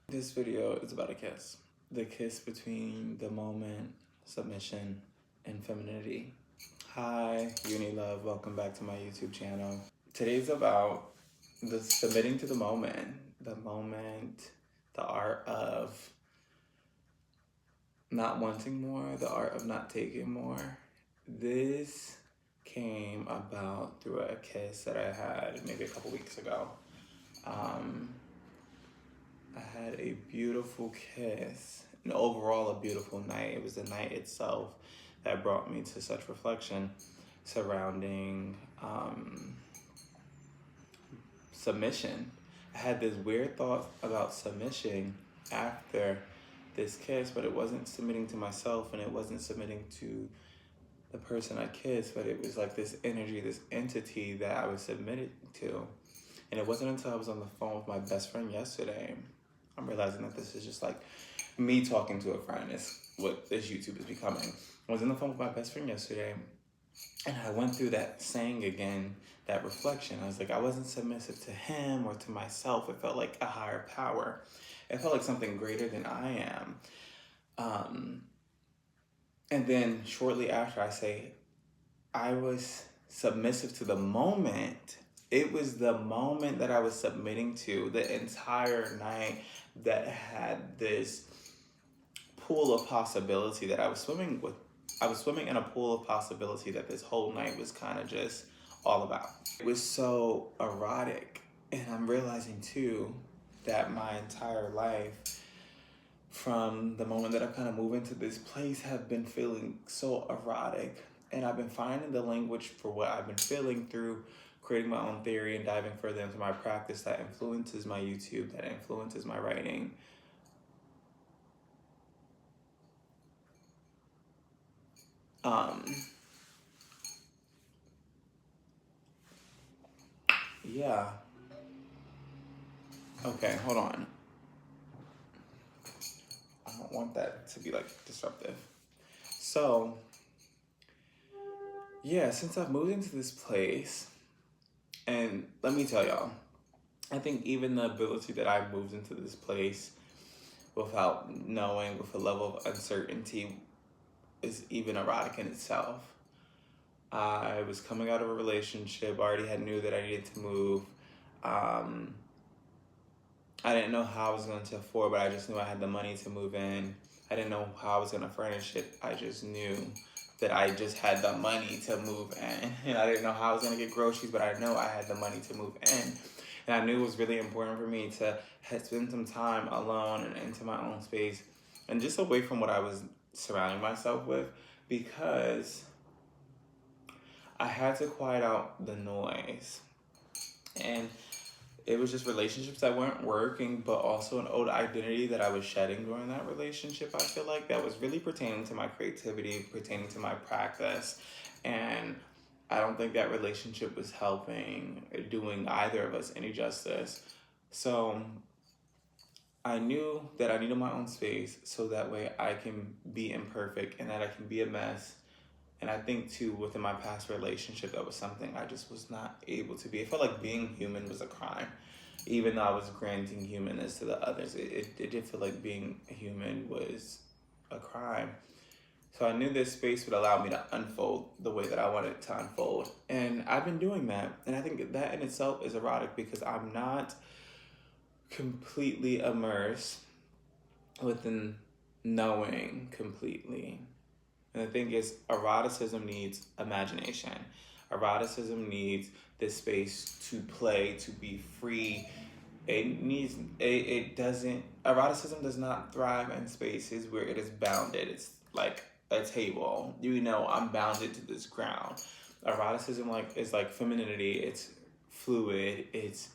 This video is about a kiss. The kiss between the moment, submission, and femininity. Hi, Uni Love. Welcome back to my YouTube channel. Today's about the submitting to the moment, the art of not wanting more, the art of not taking more. This came about through a kiss that I had maybe a couple weeks ago. I had a beautiful kiss, and overall a beautiful night. It was the night itself that brought me to such reflection surrounding submission. I had this weird thought about submission after this kiss, but it wasn't submitting to myself and it wasn't submitting to the person I kissed, but it was like this energy, this entity that I was submitted to. And it wasn't until I was on the phone with my best friend yesterday, I'm realizing that this is just like me talking to a friend is what this YouTube is becoming. I was on the phone with my best friend yesterday, and I went through that saying again, that reflection. I was like, I wasn't submissive to him or to myself. It felt like a higher power. It felt like something greater than I am. And then shortly after, I say, I was submissive to the moment. It was the moment that I was submitting to the entire night that had this pool of possibility that I was swimming with. I was swimming in a pool of possibility that this whole night was kind of just all about. It was so erotic. And I'm realizing too that my entire life, from the moment that I kind of moved into this place, have been feeling so erotic. And I've been finding the language for what I've been feeling through creating my own theory and diving further into my practice that influences my YouTube, that influences my writing. Yeah. Okay, hold on. I don't want that to be like disruptive. So, yeah, since I've moved into this place, and let me tell y'all, I think even the ability that I moved into this place without knowing, with a level of uncertainty, is even erotic in itself. I was coming out of a relationship. I already knew that I needed to move. I didn't know how I was going to afford, but I just knew I had the money to move in. I didn't know how I was going to furnish it. I just knew that I just had the money to move in. And I didn't know how I was going to get groceries, but I know I had the money to move in. And I knew it was really important for me to spend some time alone and into my own space and just away from what I was surrounding myself with, because I had to quiet out the noise. And it was just relationships that weren't working, but also an old identity that I was shedding during that relationship. I feel like that was really pertaining to my creativity, pertaining to my practice. And I don't think that relationship was helping, doing either of us any justice. So I knew that I needed my own space so that way I can be imperfect and that I can be a mess. And I think too, within my past relationship, that was something I just was not able to be. I felt like being human was a crime. Even though I was granting humanness to the others, it did feel like being human was a crime. So I knew this space would allow me to unfold the way that I wanted it to unfold. And I've been doing that. And I think that in itself is erotic because I'm not completely immersed within knowing completely. And the thing is, eroticism needs imagination. Eroticism needs this space to play, to be free. Eroticism does not thrive in spaces where it is bounded. It's like a table. I'm bounded to this ground. Eroticism is like femininity. It's fluid. It's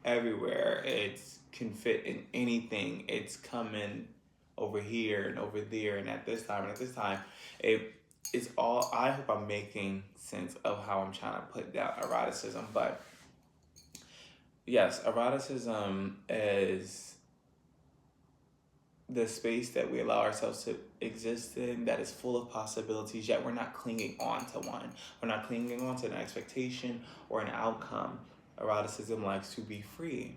everywhere. It can fit in anything. It's coming over here and over there and at this time and at this time. It's all, I hope I'm making sense of how I'm trying to put down eroticism. But yes, eroticism is the space that we allow ourselves to exist in that is full of possibilities, yet we're not clinging on to one. We're not clinging on to an expectation or an outcome. Eroticism likes to be free.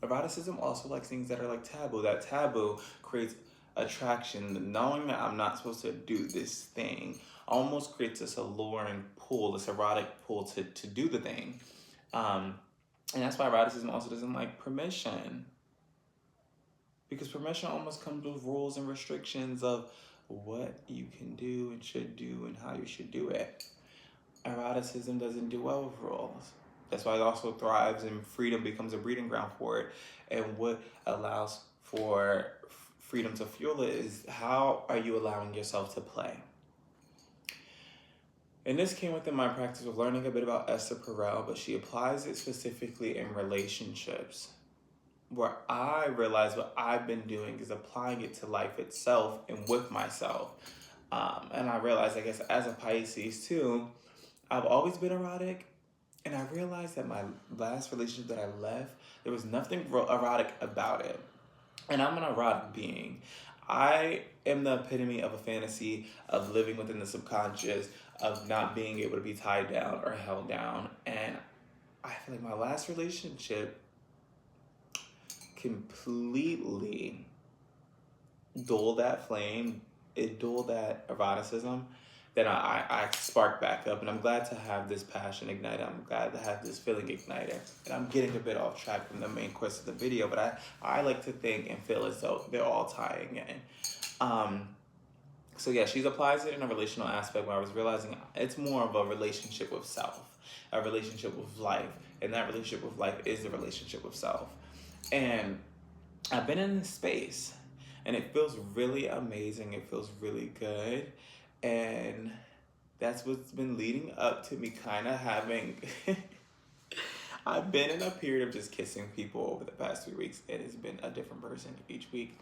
Eroticism also likes things that are like taboo. That taboo creates attraction. Knowing that I'm not supposed to do this thing almost creates this alluring pull, this erotic pull to do the thing. And that's why eroticism also doesn't like permission. Because permission almost comes with rules and restrictions of what you can do and should do and how you should do it. Eroticism doesn't do well with rules. That's why it also thrives and freedom becomes a breeding ground for it. And what allows for freedom to fuel it is how are you allowing yourself to play? And this came within my practice of learning a bit about Esther Perel, but she applies it specifically in relationships, where I realize what I've been doing is applying it to life itself and with myself. And I realized, I guess, as a Pisces too, I've always been erotic. And I realized that my last relationship that I left, there was nothing erotic about it. And I'm an erotic being. I am the epitome of a fantasy of living within the subconscious, of not being able to be tied down or held down. And I feel like my last relationship completely dulled that flame. It dulled that eroticism. Then I sparked back up, and I'm glad to have this passion ignited. I'm glad to have this feeling ignited. And I'm getting a bit off track from the main course of the video, but I like to think and feel as though they're all tying in. So yeah, she applies it in a relational aspect where I was realizing it's more of a relationship with self, a relationship with life, and that relationship with life is the relationship with self. And I've been in this space, and it feels really amazing. It feels really good. And that's what's been leading up to me kind of having... I've been in a period of just kissing people over the past 3 weeks. It has been a different person each week.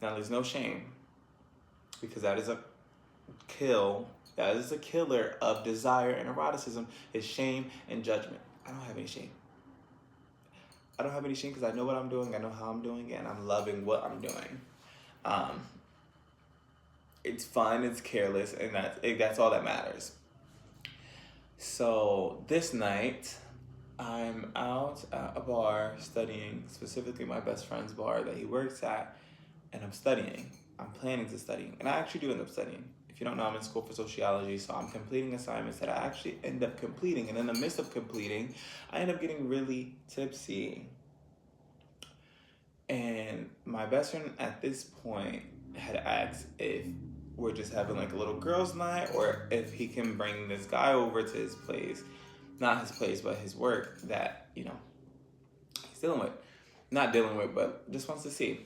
Now, there's no shame, because that is a kill. That is a killer of desire and eroticism, is shame and judgment. I don't have any shame. I don't have any shame because I know what I'm doing, I know how I'm doing it, and I'm loving what I'm doing. It's fun, it's careless, and that's all that matters. So this night, I'm out at a bar studying, specifically my best friend's bar that he works at, and I'm studying. I'm planning to study, and I actually do end up studying. If you don't know, I'm in school for sociology, so I'm completing assignments that I actually end up completing, and in the midst of completing, I end up getting really tipsy. And my best friend at this point had asked if we're just having like a little girls' night, or if he can bring this guy over to his place, not his place, but his work that, he's dealing with. Not dealing with, but just wants to see.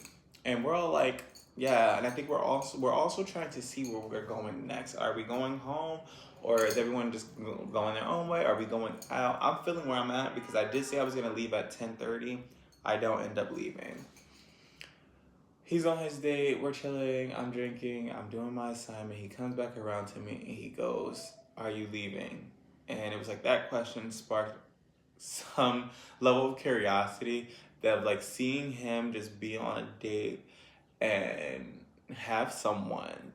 And we're all like, yeah, and I think we're also trying to see where we're going next. Are we going home, or is everyone just going their own way? Are we going out? I'm feeling where I'm at, because I did say I was gonna leave at 10:30. I don't end up leaving. He's on his date, we're chilling, I'm drinking, I'm doing my assignment. He comes back around to me and he goes, "Are you leaving?" And it was like that question sparked some level of curiosity, that like seeing him just be on a date and have someone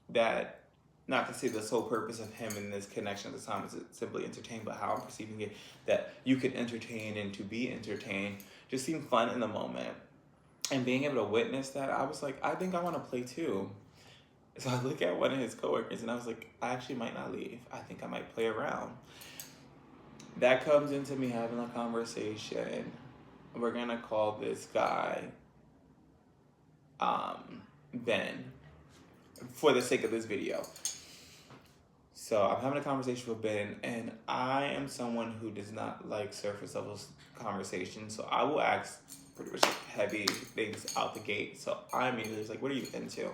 that, not to say the sole purpose of him in this connection at the time is simply entertain, but how I'm perceiving it, that you can entertain and to be entertained, just seemed fun in the moment. And being able to witness that, I was like, I think I want to play too. So I look at one of his coworkers and I was like, I actually might not leave. I think I might play around. That comes into me having a conversation. We're going to call this guy Ben, for the sake of this video. So I'm having a conversation with Ben, and I am someone who does not like surface level conversation. So I will ask pretty much heavy things out the gate. So I immediately was like, "What are you into?"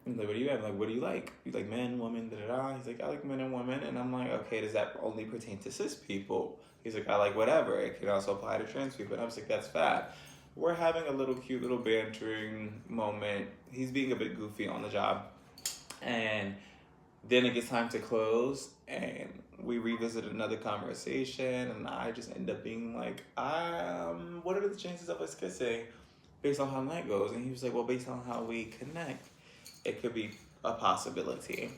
He's like, "What do you have?" I'm like, "What do you like?" He's like, "Men, women, da da da." He's like, "I like men and women." And I'm like, "Okay, does that only pertain to cis people?" He's like, "I like whatever. It can also apply to trans people." And I was like, "That's fat." We're having a little cute little bantering moment. He's being a bit goofy on the job. And then it gets time to close, and we revisit another conversation, and I just end up being like, what are the chances of us kissing based on how the night goes? And he was like, well, based on how we connect, it could be a possibility.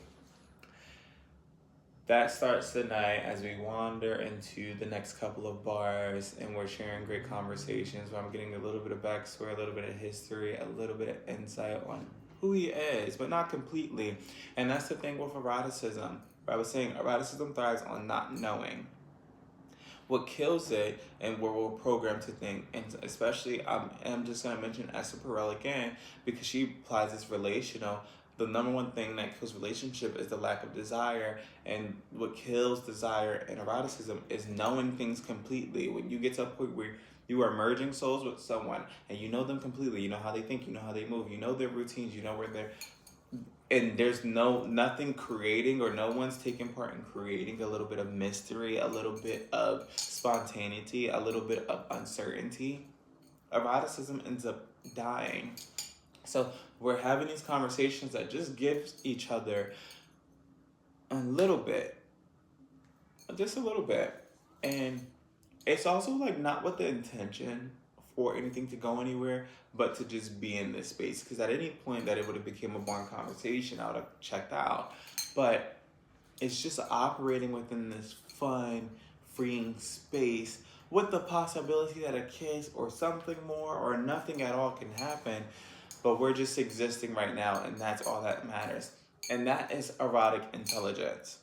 that starts the night as we wander into the next couple of bars and we're sharing great conversations where I'm getting a little bit of backstory, a little bit of history, a little bit of insight on who he is, but not completely. And that's the thing with eroticism. I was saying eroticism thrives on not knowing. What kills it and where we're programmed to think, and especially I'm just going to mention Esther Perel again because she applies this relational. The number one thing that kills relationship is the lack of desire, and what kills desire and eroticism is knowing things completely. When you get to a point where you are merging souls with someone and you know them completely, you know how they think, you know how they move, you know their routines, you know where they're, and there's nothing creating, or no one's taking part in creating a little bit of mystery, a little bit of spontaneity, a little bit of uncertainty, eroticism ends up dying. So we're having these conversations that just gives each other a little bit, just a little bit. And it's also like not with the intention for anything to go anywhere, but to just be in this space. Because at any point that it would have become a boring conversation, I would have checked out. But it's just operating within this fun, freeing space with the possibility that a kiss or something more or nothing at all can happen. But we're just existing right now, and that's all that matters. And that is erotic intelligence.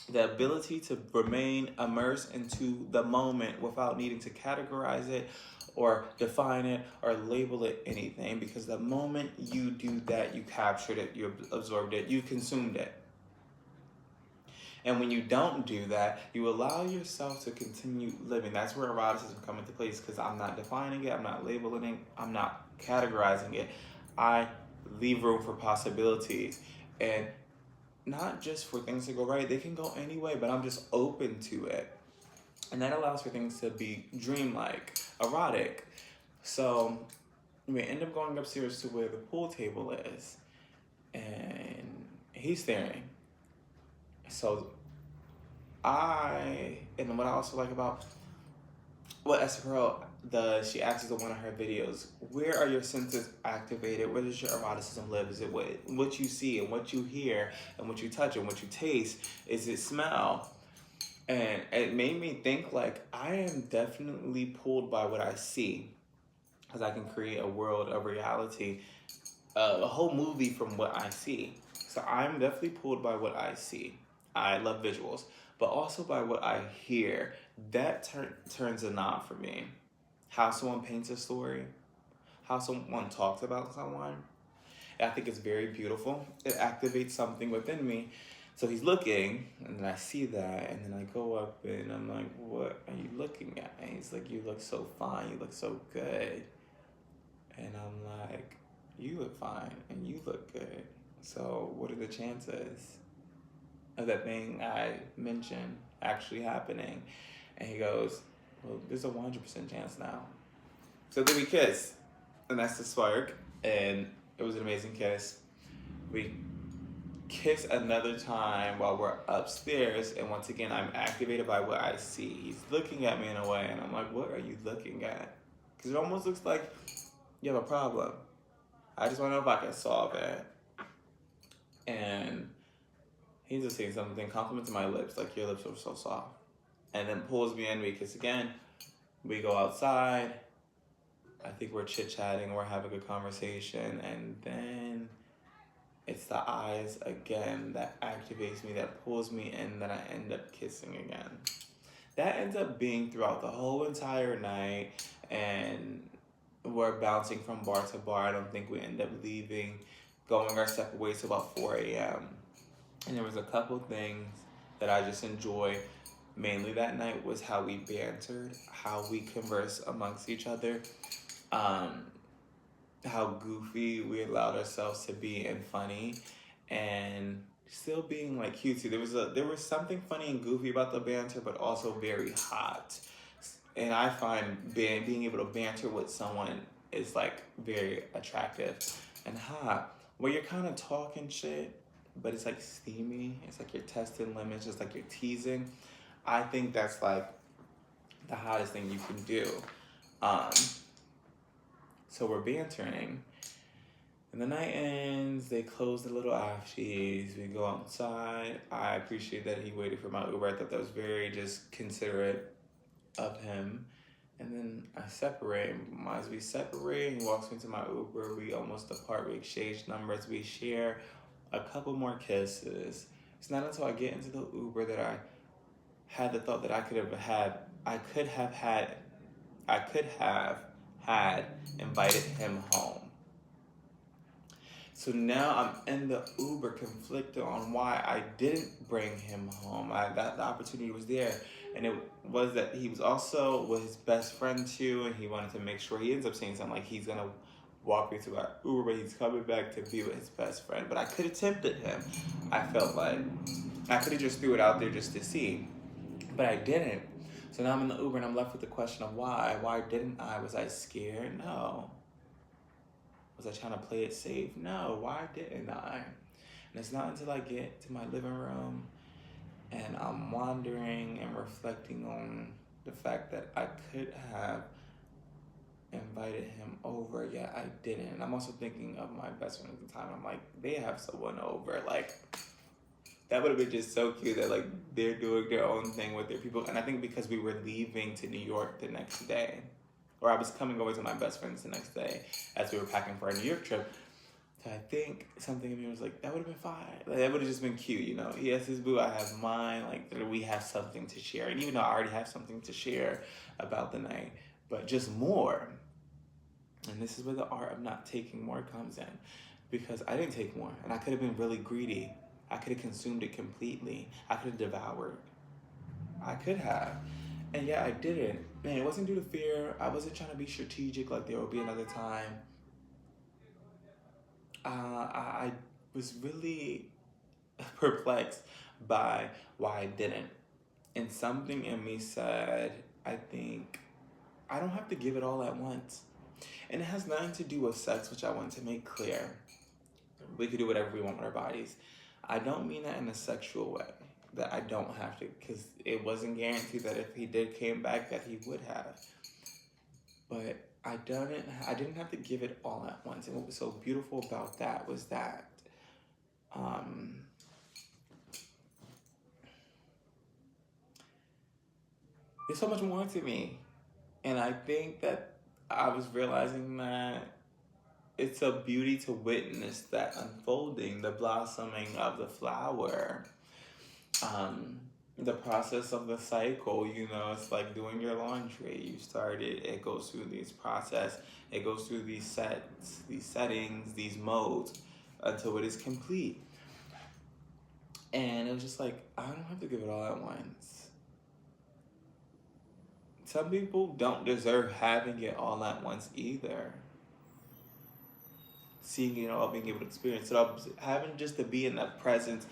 The ability to remain immersed into the moment without needing to categorize it or define it or label it anything, because the moment you do that, you captured it, you absorbed it, you consumed it. And when you don't do that, you allow yourself to continue living. That's where eroticism comes into place, because I'm not defining it, I'm not labeling it, I'm not categorizing it. I leave room for possibilities. And not just for things to go right, they can go anyway, but I'm just open to it. And that allows for things to be dreamlike, erotic. So we end up going upstairs to where the pool table is, and he's staring. So and what I also like about what Esther Perel does, she asks in one of her videos, where are your senses activated? Where does your eroticism live? Is it what you see and what you hear and what you touch and what you taste? Is it smell? And it made me think, like, I am definitely pulled by what I see, because I can create a world, a reality, a whole movie from what I see. So I'm definitely pulled by what I see. I love visuals, but also by what I hear. That turns a knob for me. How someone paints a story, how someone talks about someone. I think it's very beautiful. It activates something within me. So he's looking, and then I see that, and then I go up and I'm like, what are you looking at? And he's like, you look so fine, you look so good. And I'm like, you look fine, and you look good. So what are the chances of that thing I mentioned actually happening? And he goes, well, there's a 100% chance now. So then we kiss, and that's the spark, and it was an amazing kiss. We kiss another time while we're upstairs, and once again, I'm activated by what I see. He's looking at me in a way, and I'm like, what are you looking at? Because it almost looks like you have a problem. I just want to know if I can solve it. And he's just saying something, complimenting my lips, like, your lips are so soft. And then pulls me in, we kiss again. We go outside. I think we're chit-chatting, we're having a conversation, and then it's the eyes again that activates me, that pulls me in, that I end up kissing again. That ends up being throughout the whole entire night, and we're bouncing from bar to bar. I don't think we end up leaving, going our separate ways to about 4 a.m. And there was a couple things that I just enjoy mainly that night was how we bantered, how we conversed amongst each other, how goofy we allowed ourselves to be and funny, and still being like cutesy. There was something funny and goofy about the banter, but also very hot. And I find being able to banter with someone is like very attractive and hot. Where you're kind of talking shit, but it's like steamy. It's like you're testing limits, just like you're teasing. I think that's like the hottest thing you can do. So we're bantering, And the night ends, they close the little afshies, we go outside. I appreciate that he waited for my Uber. I thought that was very just considerate of him. And then I separate. As we separate, he walks me to my Uber. We almost depart. We exchange numbers. We share a couple more kisses. It's not until I get into the Uber that I had the thought that I could have had invited him home. So now I'm in the Uber conflicted on why I didn't bring him home. The opportunity was there. And it was that he was also with his best friend too, and he wanted to make sure. He ends up saying something like he's gonna walk me to our Uber, but he's coming back to be with his best friend. But I could have tempted him. I felt like I could have just threw it out there just to see, but I didn't. So now I'm in the Uber and I'm left with the question of why. Why didn't I? Was I scared? No. Was I trying to play it safe? No. Why didn't I? And it's not until I get to my living room and I'm wondering and reflecting on the fact that I could have invited him over, yet I didn't. And I'm also thinking of my best friend at the time. I'm like, they have someone over. Like, that would have been just so cute that like they're doing their own thing with their people. And I think because we were leaving to New York the next day, or I was coming over to my best friend's the next day as we were packing for our New York trip. So I think something in me was like, that would have been fine. Like, that would have just been cute, you know? He has his boo, I have mine. Like, we have something to share. And even though I already have something to share about the night, but just more. And this is where the art of not taking more comes in. Because I didn't take more. And I could have been really greedy. I could have consumed it completely. I could have devoured. I could have. And yeah, I didn't. And it wasn't due to fear. I wasn't trying to be strategic like there will be another time. I was really perplexed by why I didn't. And something in me said, I think I don't have to give it all at once. And it has nothing to do with sex, which I want to make clear. We could do whatever we want with our bodies. I don't mean that in a sexual way, that I don't have to, because it wasn't guaranteed that if he did came back that he would have. But I didn't have to give it all at once. And what was so beautiful about that was that there's so much more to me. And I think that I was realizing that it's a beauty to witness that unfolding, the blossoming of the flower, the process of the cycle. You know, it's like doing your laundry. You started, it goes through these process, it goes through these sets, these settings, these modes until it is complete. And it was just like, I don't have to give it all at once. Some people don't deserve having it all at once either. Seeing it all, being able to experience it all, having just to be in the presence,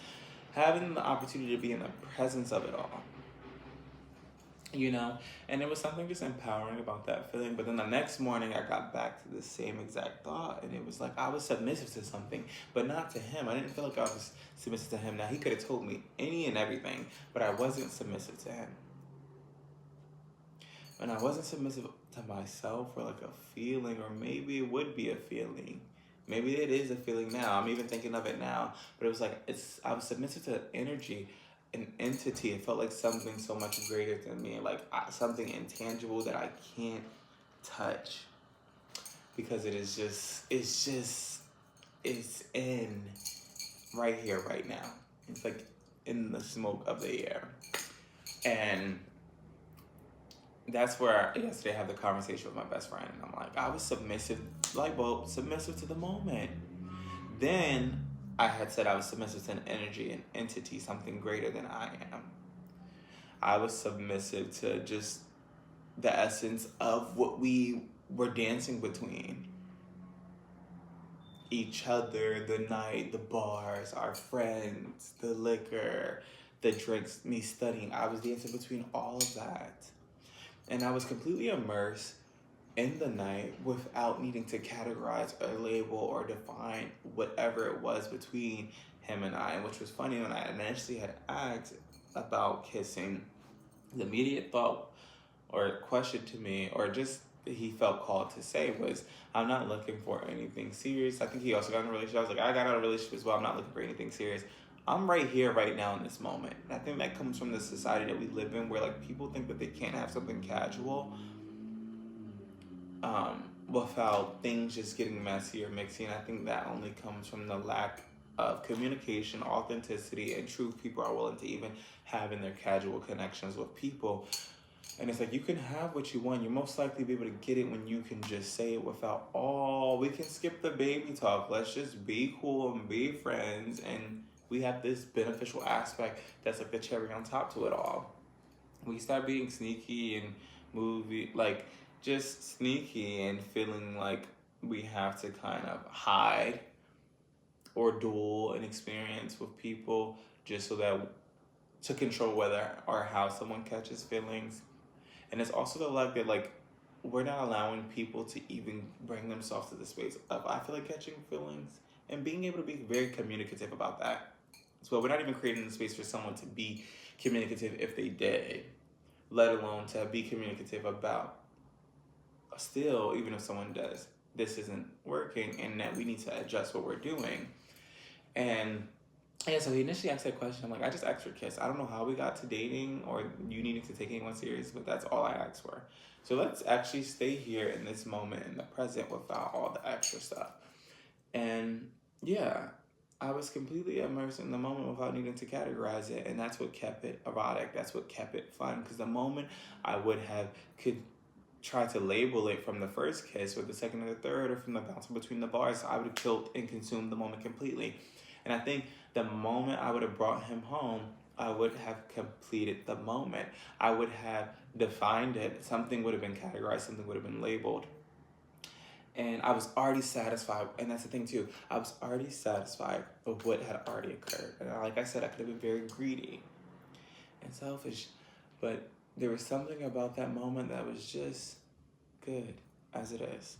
having the opportunity to be in the presence of it all. You know, and it was something just empowering about that feeling. But then the next morning I got back to the same exact thought, and it was like I was submissive to something, but not to him. I didn't feel like I was submissive to him. Now he could have told me any and everything, but I wasn't submissive to him. And I wasn't submissive to myself, or like a feeling, or maybe it would be a feeling. Maybe it is a feeling now. I'm even thinking of it now. But it was like, I was submissive to energy, an entity. It felt like something so much greater than me, like something intangible that I can't touch. Because it's in right here, right now. It's like in the smoke of the air. And that's where yesterday I had the conversation with my best friend, and I'm like, I was submissive, submissive to the moment. Then I had said I was submissive to an energy, an entity, something greater than I am. I was submissive to just the essence of what we were dancing between. Each other, the night, the bars, our friends, the liquor, the drinks, me studying. I was dancing between all of that. And I was completely immersed in the night without needing to categorize or label or define whatever it was between him and I. And which was funny, when I initially had asked about kissing, the immediate thought or question to me, or just he felt called to say was, I'm not looking for anything serious. I think he also got in a relationship. I was like, I got out of a relationship as well. I'm not looking for anything serious. I'm right here, right now in this moment. And I think that comes from the society that we live in where like people think that they can't have something casual without things just getting messy or mixy. And I think that only comes from the lack of communication, authenticity, and truth people are willing to even have in their casual connections with people. And it's like, you can have what you want. You're most likely be able to get it when you can just say it without, we can skip the baby talk. Let's just be cool and be friends. And we have this beneficial aspect that's like the cherry on top to it all. We start being sneaky and just sneaky and feeling like we have to kind of hide or duel an experience with people just so that to control whether or how someone catches feelings. And it's also the like that like we're not allowing people to even bring themselves to the space of I feel like catching feelings and being able to be very communicative about that. So we're not even creating the space for someone to be communicative if they did, let alone to be communicative about still, even if someone does, this isn't working and that we need to adjust what we're doing. And yeah, so he initially asked that question. I'm like, I just asked for a kiss. I don't know how we got to dating or you needing to take anyone serious, but that's all I asked for. So let's actually stay here in this moment, in the present, without all the extra stuff. And yeah, I was completely immersed in the moment without needing to categorize it. And that's what kept it erotic. That's what kept it fun. Because the moment I could try to label it from the first kiss or the second or the third or from the bouncing between the bars, I would have killed and consumed the moment completely. And I think the moment I would have brought him home, I would have completed the moment. I would have defined it. Something would have been categorized, something would have been labeled. And I was already satisfied. And that's the thing too. I was already satisfied with what had already occurred. And like I said, I could have been very greedy and selfish. But there was something about that moment that was just good as it is.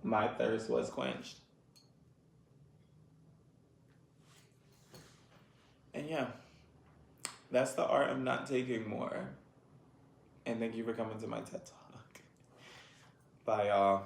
My thirst was quenched. And yeah, that's the art of not taking more. And thank you for coming to my TED Talk. Bye, y'all.